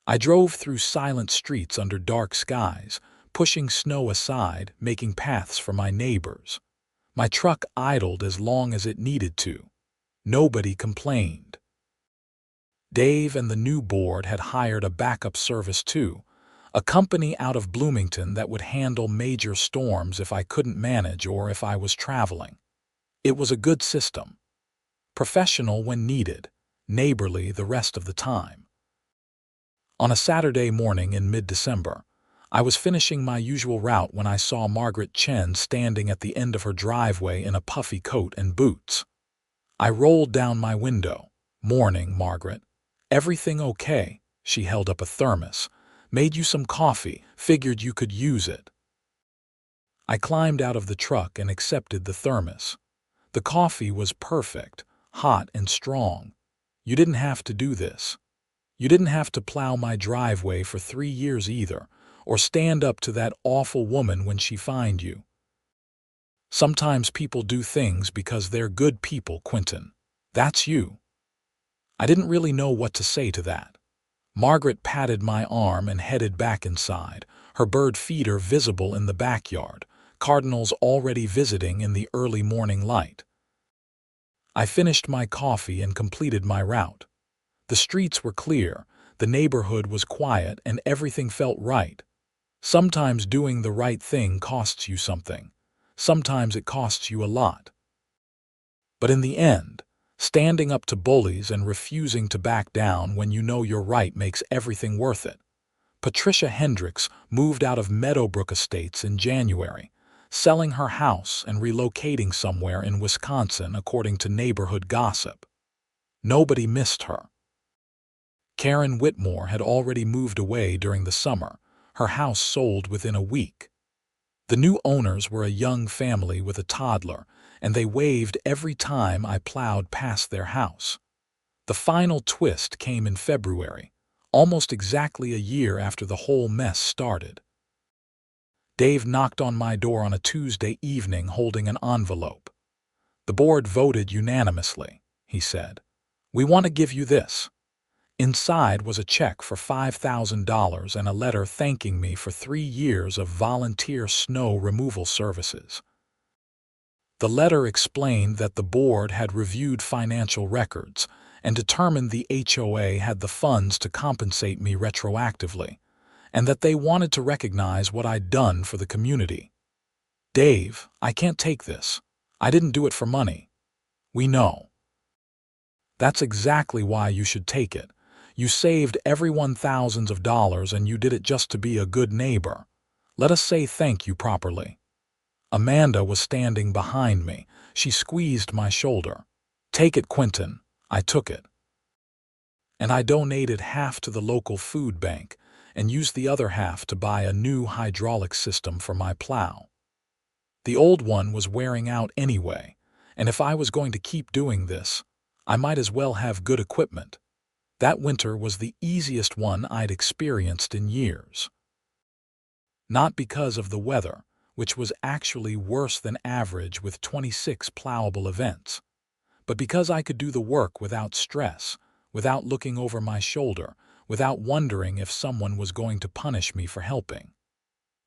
I drove through silent streets under dark skies, pushing snow aside, making paths for my neighbors. My truck idled as long as it needed to. Nobody complained. Dave and the new board had hired a backup service too, a company out of Bloomington that would handle major storms if I couldn't manage or if I was traveling. It was a good system. Professional when needed, neighborly the rest of the time. On a Saturday morning in mid-December, I was finishing my usual route when I saw Margaret Chen standing at the end of her driveway in a puffy coat and boots. I rolled down my window. "Morning, Margaret. Everything okay?" She held up a thermos. "Made you some coffee. Figured you could use it." I climbed out of the truck and accepted the thermos. The coffee was perfect, hot and strong. "You didn't have to do this. You didn't have to plow my driveway for 3 years either, or stand up to that awful woman when she fined you. Sometimes people do things because they're good people, Quinton. That's you." I didn't really know what to say to that. Margaret patted my arm and headed back inside, her bird feeder visible in the backyard, cardinals already visiting in the early morning light. I finished my coffee and completed my route. The streets were clear, the neighborhood was quiet, and everything felt right. Sometimes doing the right thing costs you something. Sometimes it costs you a lot. But in the end, standing up to bullies and refusing to back down when you know you're right makes everything worth it. Patricia Hendricks moved out of Meadowbrook Estates in January, selling her house and relocating somewhere in Wisconsin according to neighborhood gossip. Nobody missed her. Karen Whitmore had already moved away during the summer. Her house sold within a week. The new owners were a young family with a toddler, and they waved every time I plowed past their house. The final twist came in February, almost exactly a year after the whole mess started. Dave knocked on my door on a Tuesday evening holding an envelope. "The board voted unanimously," he said. "We want to give you this." Inside was a check for $5,000 and a letter thanking me for 3 years of volunteer snow removal services. The letter explained that the board had reviewed financial records and determined the HOA had the funds to compensate me retroactively, and that they wanted to recognize what I'd done for the community. "Dave, I can't take this. I didn't do it for money." "We know." "That's exactly why you should take it. You saved everyone thousands of dollars and you did it just to be a good neighbor. Let us say thank you properly." Amanda was standing behind me. She squeezed my shoulder. "Take it, Quinton." I took it. And I donated half to the local food bank and used the other half to buy a new hydraulic system for my plow. The old one was wearing out anyway, and if I was going to keep doing this, I might as well have good equipment. That winter was the easiest one I'd experienced in years. Not because of the weather, which was actually worse than average with 26 plowable events, but because I could do the work without stress, without looking over my shoulder, without wondering if someone was going to punish me for helping.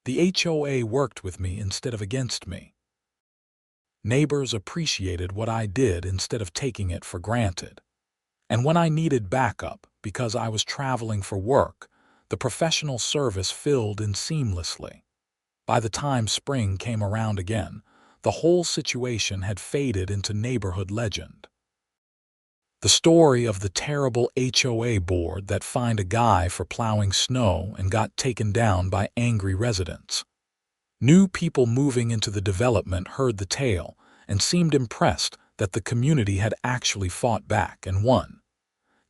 The HOA worked with me instead of against me. Neighbors appreciated what I did instead of taking it for granted. And when I needed backup, because I was traveling for work, the professional service filled in seamlessly. By the time spring came around again, the whole situation had faded into neighborhood legend. The story of the terrible HOA board that fined a guy for plowing snow and got taken down by angry residents. New people moving into the development heard the tale and seemed impressed that the community had actually fought back and won.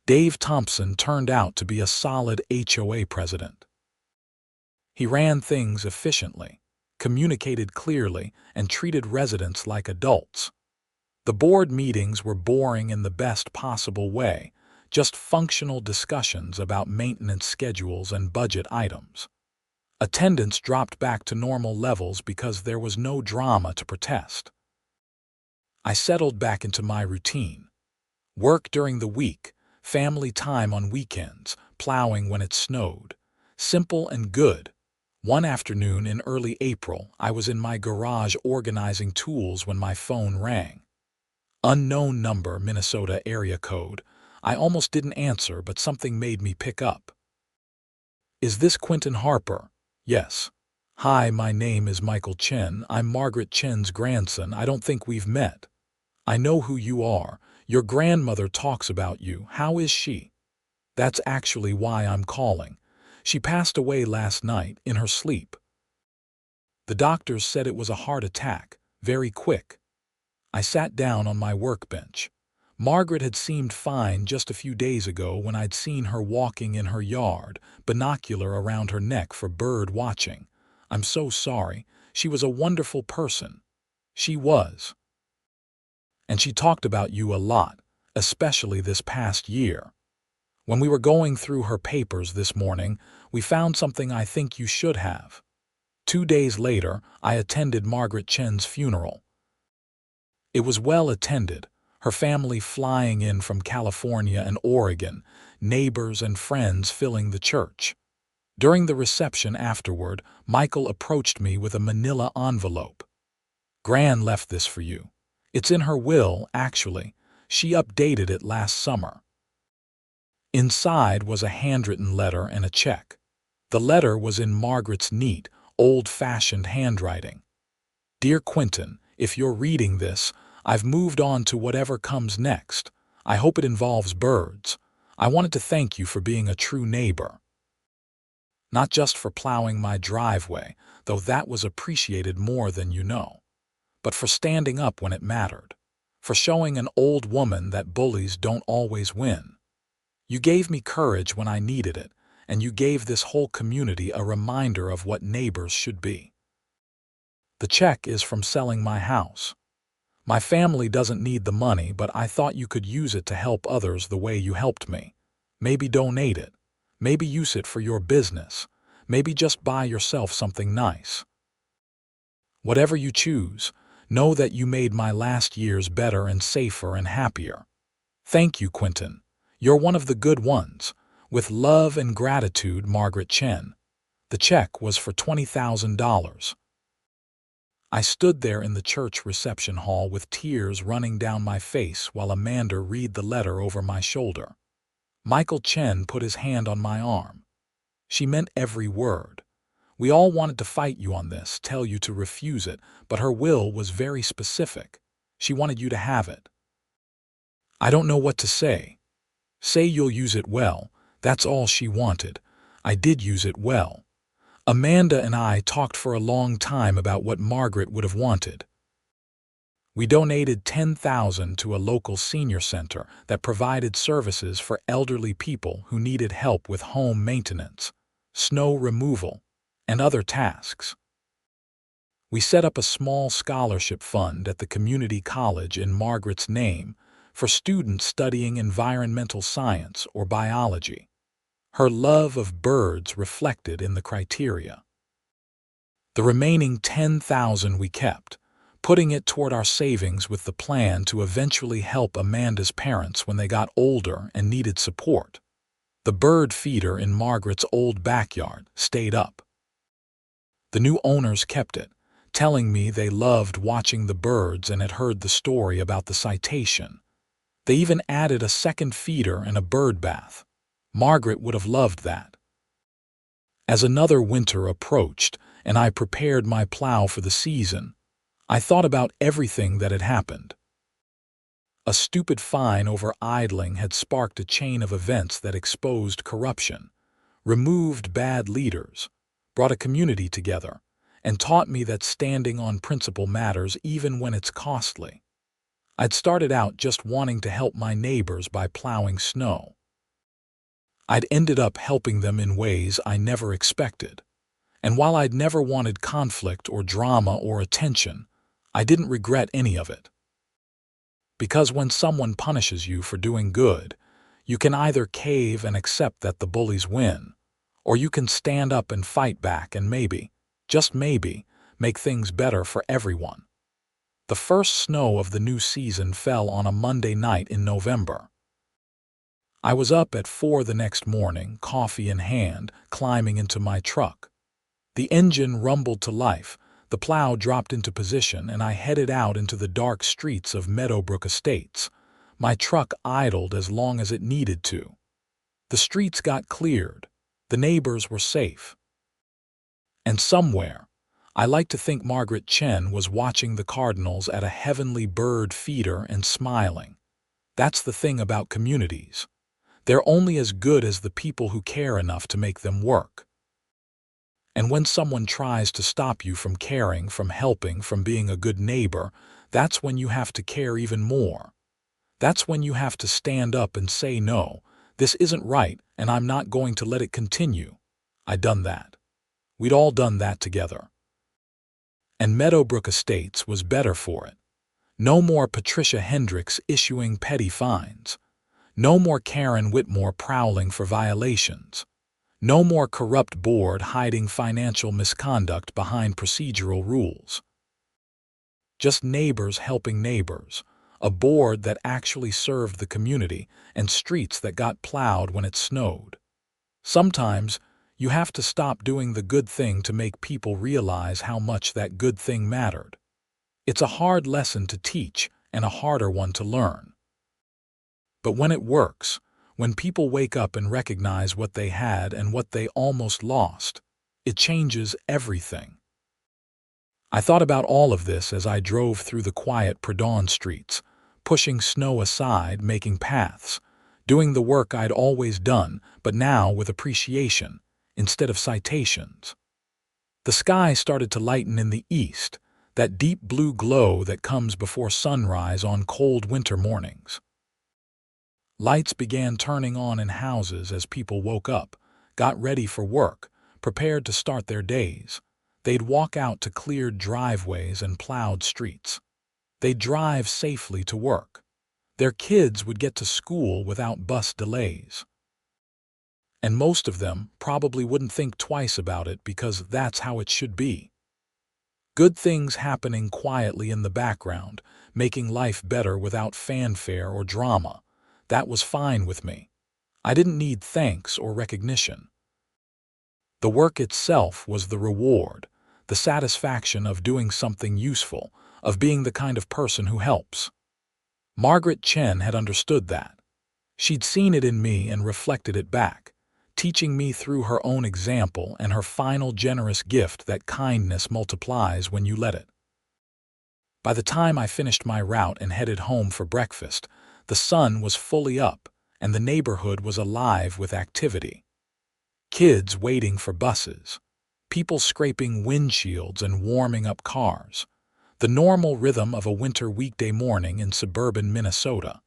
Dave Thompson turned out to be a solid HOA president. He ran things efficiently, communicated clearly, and treated residents like adults. The board meetings were boring in the best possible way, just functional discussions about maintenance schedules and budget items. Attendance dropped back to normal levels because there was no drama to protest. I settled back into my routine. Work during the week, family time on weekends, plowing when it snowed. Simple and good. One afternoon in early April, I was in my garage organizing tools when my phone rang. Unknown number, Minnesota area code. I almost didn't answer, but something made me pick up. Is this Quinton Harper? Yes. Hi, my name is Michael Chen. I'm Margaret Chen's grandson. I don't think we've met. I know who you are. Your grandmother talks about you. How is she? That's actually why I'm calling. She passed away last night in her sleep. The doctors said it was a heart attack, very quick. I sat down on my workbench. Margaret had seemed fine just a few days ago when I'd seen her walking in her yard, binocular around her neck for bird watching. I'm so sorry. She was a wonderful person. She was. And she talked about you a lot, especially this past year. When we were going through her papers this morning, we found something I think you should have. 2 days later, I attended Margaret Chen's funeral. It was well attended, her family flying in from California and Oregon, neighbors and friends filling the church. During the reception afterward, Michael approached me with a manila envelope. Gran left this for you. It's in her will, actually. She updated it last summer. Inside was a handwritten letter and a check. The letter was in Margaret's neat, old-fashioned handwriting. Dear Quinton, if you're reading this, I've moved on to whatever comes next. I hope it involves birds. I wanted to thank you for being a true neighbor. Not just for plowing my driveway, though that was appreciated more than you know, but for standing up when it mattered, for showing an old woman that bullies don't always win. You gave me courage when I needed it, and you gave this whole community a reminder of what neighbors should be. The check is from selling my house. My family doesn't need the money, but I thought you could use it to help others the way you helped me. Maybe donate it. Maybe use it for your business. Maybe just buy yourself something nice. Whatever you choose, know that you made my last years better and safer and happier. Thank you, Quinton. You're one of the good ones. With love and gratitude, Margaret Chen. The check was for $20,000. I stood there in the church reception hall with tears running down my face while Amanda read the letter over my shoulder. Michael Chen put his hand on my arm. She meant every word. We all wanted to fight you on this, tell you to refuse it, but her will was very specific. She wanted you to have it. I don't know what to say. Say you'll use it well. That's all she wanted. I did use it well. Amanda and I talked for a long time about what Margaret would have wanted. We donated $10,000 to a local senior center that provided services for elderly people who needed help with home maintenance, snow removal, and other tasks. We set up a small scholarship fund at the community college in Margaret's name for students studying environmental science or biology. Her love of birds reflected in the criteria. The remaining $10,000 we kept, putting it toward our savings with the plan to eventually help Amanda's parents when they got older and needed support. The bird feeder in Margaret's old backyard stayed up. The new owners kept it, telling me they loved watching the birds and had heard the story about the citation. They even added a second feeder and a bird bath. Margaret would have loved that. As another winter approached and I prepared my plow for the season, I thought about everything that had happened. A stupid fine over idling had sparked a chain of events that exposed corruption, removed bad leaders, brought a community together, and taught me that standing on principle matters even when it's costly. I'd started out just wanting to help my neighbors by plowing snow. I'd ended up helping them in ways I never expected. And while I'd never wanted conflict or drama or attention, I didn't regret any of it. Because when someone punishes you for doing good, You can either cave and accept that the bullies win, or you can stand up and fight back and maybe, just maybe, make things better for everyone. The first snow of the new season fell on a Monday night in November. I was up at 4 the next morning, coffee in hand, climbing into my truck. The engine rumbled to life, the plow dropped into position, and I headed out into the dark streets of Meadowbrook Estates. My truck idled as long as it needed to. The streets got cleared. The neighbors were safe. And somewhere, I like to think Margaret Chen was watching the cardinals at a heavenly bird feeder and smiling. That's the thing about communities. They're only as good as the people who care enough to make them work. And when someone tries to stop you from caring, from helping, from being a good neighbor, that's when you have to care even more. That's when you have to stand up and say, no, this isn't right, and I'm not going to let it continue. I done that. We'd all done that together. And Meadowbrook Estates was better for it. No more Patricia Hendricks issuing petty fines. No more Karen Whitmore prowling for violations. No more corrupt board hiding financial misconduct behind procedural rules. Just neighbors helping neighbors, a board that actually served the community, and streets that got plowed when it snowed. Sometimes, you have to stop doing the good thing to make people realize how much that good thing mattered. It's a hard lesson to teach and a harder one to learn. But when it works, when people wake up and recognize what they had and what they almost lost, it changes everything. I thought about all of this as I drove through the quiet pre-dawn streets, pushing snow aside, making paths, doing the work I'd always done, but now with appreciation, instead of citations. The sky started to lighten in the east, that deep blue glow that comes before sunrise on cold winter mornings. Lights began turning on in houses as people woke up, got ready for work, prepared to start their days. They'd walk out to cleared driveways and plowed streets. They'd drive safely to work. Their kids would get to school without bus delays. And most of them probably wouldn't think twice about it because that's how it should be. Good things happening quietly in the background, making life better without fanfare or drama. That was fine with me. I didn't need thanks or recognition. The work itself was the reward, the satisfaction of doing something useful, of being the kind of person who helps. Margaret Chen had understood that. She'd seen it in me and reflected it back, teaching me through her own example and her final generous gift that kindness multiplies when you let it. By the time I finished my route and headed home for breakfast, the sun was fully up and the neighborhood was alive with activity. Kids waiting for buses, people scraping windshields and warming up cars, the normal rhythm of a winter weekday morning in suburban Minnesota.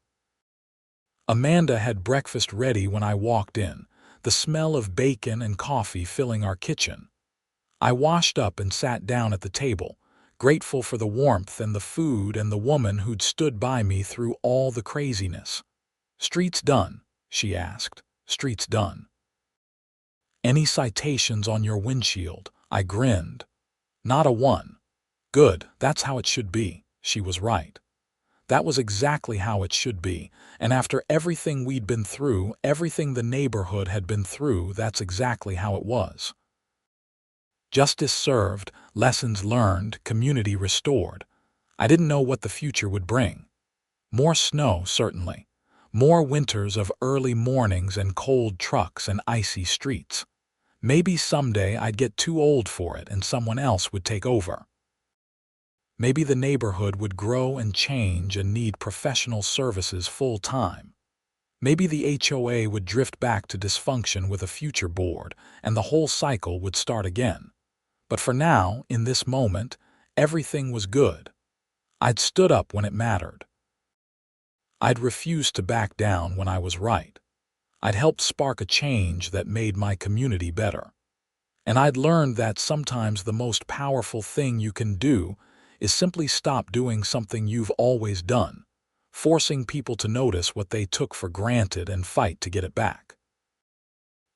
Amanda had breakfast ready when I walked in, the smell of bacon and coffee filling our kitchen. I washed up and sat down at the table, grateful for the warmth and the food and the woman who'd stood by me through all the craziness. "Streets done?" she asked. "Streets done." "Any citations on your windshield?" I grinned. "Not a one." "Good, that's how it should be." She was right. That was exactly how it should be, and after everything we'd been through, everything the neighborhood had been through, that's exactly how it was. Justice served, lessons learned, community restored. I didn't know what the future would bring. More snow, certainly. More winters of early mornings and cold trucks and icy streets. Maybe someday I'd get too old for it and someone else would take over. Maybe the neighborhood would grow and change and need professional services full time. Maybe the HOA would drift back to dysfunction with a future board and the whole cycle would start again. But for now, in this moment, everything was good. I'd stood up when it mattered. I'd refused to back down when I was right. I'd helped spark a change that made my community better. And I'd learned that sometimes the most powerful thing you can do is simply stop doing something you've always done, forcing people to notice what they took for granted and fight to get it back.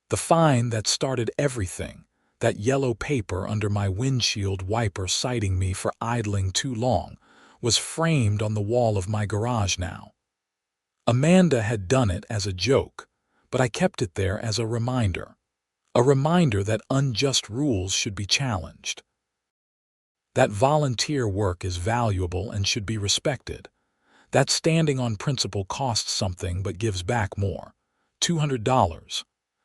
The fine that started everything, that yellow paper under my windshield wiper citing me for idling too long, was framed on the wall of my garage now. Amanda had done it as a joke, but I kept it there as a reminder that unjust rules should be challenged, that volunteer work is valuable and should be respected, that standing on principle costs something but gives back more. $200.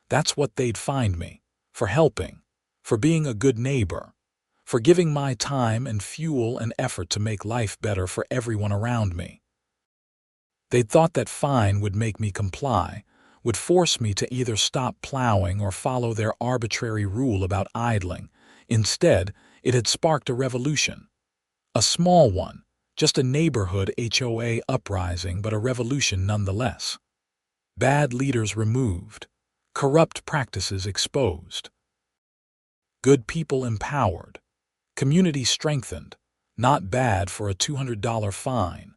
That's what they'd find me, for helping, for being a good neighbor, for giving my time and fuel and effort to make life better for everyone around me. They'd thought that fine would make me comply, would force me to either stop plowing or follow their arbitrary rule about idling. Instead, it had sparked a revolution. A small one, just a neighborhood HOA uprising, but a revolution nonetheless. Bad leaders removed, corrupt practices exposed, good people empowered, community strengthened. Not bad for a $200 fine.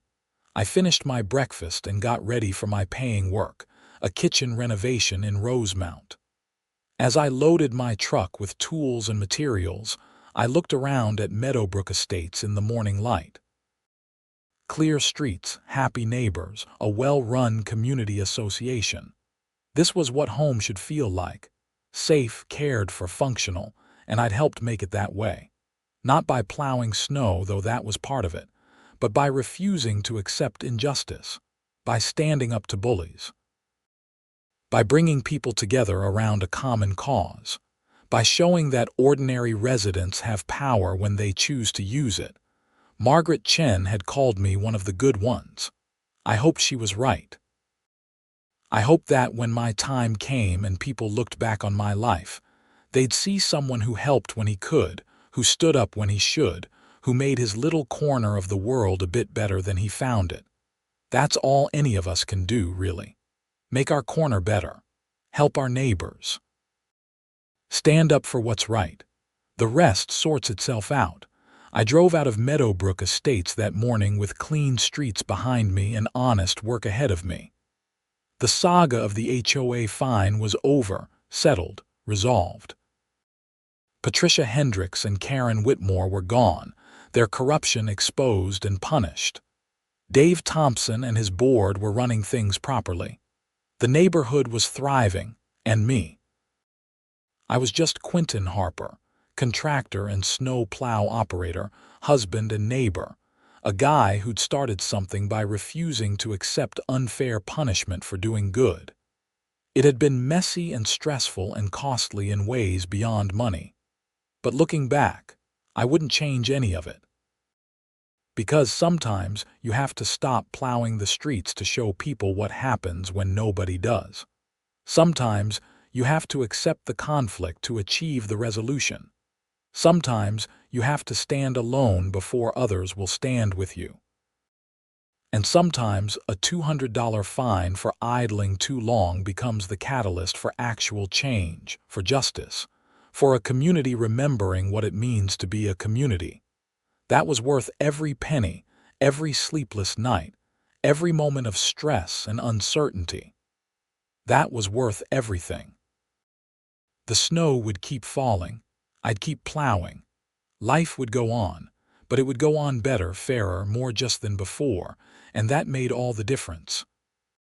I finished my breakfast and got ready for my paying work, a kitchen renovation in Rosemount. As I loaded my truck with tools and materials, I looked around at Meadowbrook Estates in the morning light. Clear streets, happy neighbors, a well-run community association. This was what home should feel like. Safe, cared for, functional, and I'd helped make it that way. Not by plowing snow, though that was part of it, but by refusing to accept injustice, by standing up to bullies, by bringing people together around a common cause, by showing that ordinary residents have power when they choose to use it. Margaret Chen had called me one of the good ones. I hoped she was right. I hoped that when my time came and people looked back on my life, they'd see someone who helped when he could, who stood up when he should, who made his little corner of the world a bit better than he found it. That's all any of us can do, really. Make our corner better. Help our neighbors. Stand up for what's right. The rest sorts itself out. I drove out of Meadowbrook Estates that morning with clean streets behind me and honest work ahead of me. The saga of the HOA fine was over, settled, resolved. Patricia Hendricks and Karen Whitmore were gone, their corruption exposed and punished. Dave Thompson and his board were running things properly. The neighborhood was thriving, and me. I was just Quinton Harper, contractor and snowplow operator, husband and neighbor, a guy who'd started something by refusing to accept unfair punishment for doing good. It had been messy and stressful and costly in ways beyond money. But looking back, I wouldn't change any of it. Because sometimes you have to stop plowing the streets to show people what happens when nobody does. Sometimes you have to accept the conflict to achieve the resolution. Sometimes you have to stand alone before others will stand with you. And sometimes a $200 fine for idling too long becomes the catalyst for actual change, for justice, for a community remembering what it means to be a community. That was worth every penny, every sleepless night, every moment of stress and uncertainty. That was worth everything. The snow would keep falling. I'd keep plowing. Life would go on, but it would go on better, fairer, more just than before, and that made all the difference.